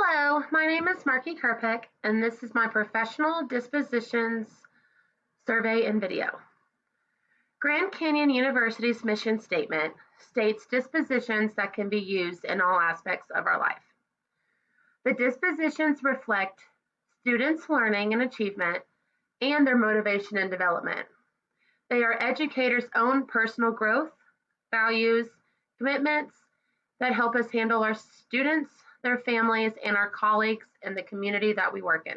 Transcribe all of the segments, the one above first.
Hello, my name is Marky Kerpick, and this is my professional dispositions survey and video. Grand Canyon University's mission statement states dispositions that can be used in all aspects of our life. The dispositions reflect students' learning and achievement and their motivation and development. They are educators' own personal growth, values, commitments that help us handle our students, their families, and our colleagues in the community that we work in.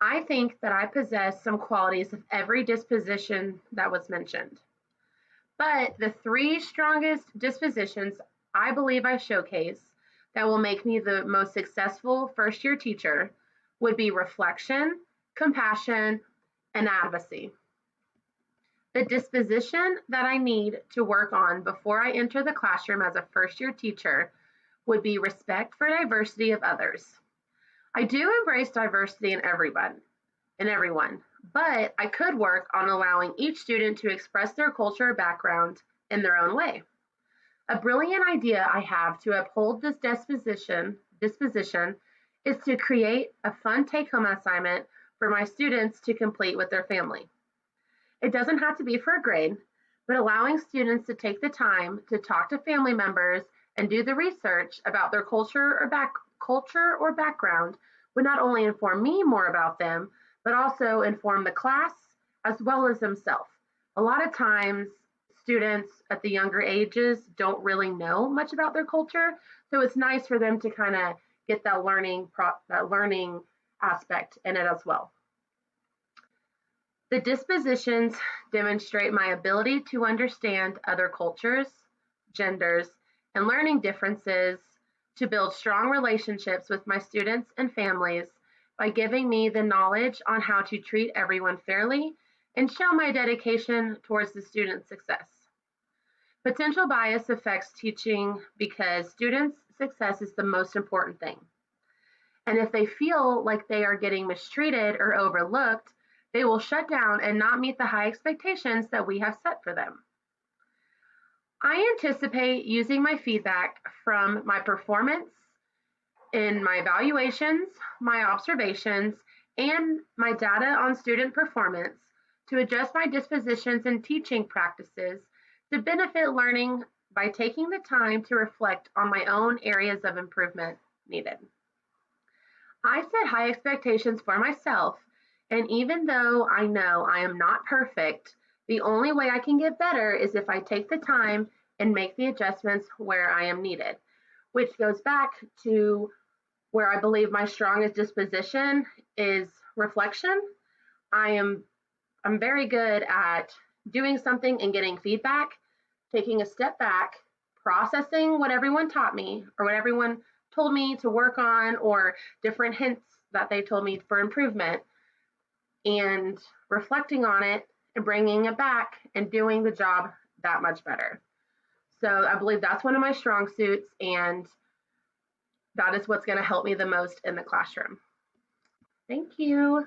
I think that I possess some qualities of every disposition that was mentioned. But the three strongest dispositions I believe I showcase that will make me the most successful first-year teacher would be reflection, compassion, and advocacy. The disposition that I need to work on before I enter the classroom as a first-year teacher would be respect for diversity of others. I do embrace diversity in everyone, but I could work on allowing each student to express their culture or background in their own way. A brilliant idea I have to uphold this disposition is to create a fun take-home assignment for my students to complete with their family. It doesn't have to be for a grade, but allowing students to take the time to talk to family members and do the research about their culture or background would not only inform me more about them, but also inform the class as well as themselves. A lot of times, students at the younger ages don't really know much about their culture, so it's nice for them to kind of get that learning aspect in it as well. The dispositions demonstrate my ability to understand other cultures, genders, and learning differences to build strong relationships with my students and families by giving me the knowledge on how to treat everyone fairly and show my dedication towards the student's success. Potential bias affects teaching because students' success is the most important thing. And if they feel like they are getting mistreated or overlooked, they will shut down and not meet the high expectations that we have set for them. I anticipate using my feedback from my performance in my evaluations, my observations, and my data on student performance to adjust my dispositions and teaching practices to benefit learning by taking the time to reflect on my own areas of improvement needed. I set high expectations for myself, and even though I know I am not perfect, the only way I can get better is if I take the time and make the adjustments where I am needed, which goes back to where I believe my strongest disposition is reflection. I'm very good at doing something and getting feedback, taking a step back, processing what everyone taught me or what everyone told me to work on or different hints that they told me for improvement, and reflecting on it and bringing it back and doing the job that much better. So I believe that's one of my strong suits, and that is what's going to help me the most in the classroom. Thank you.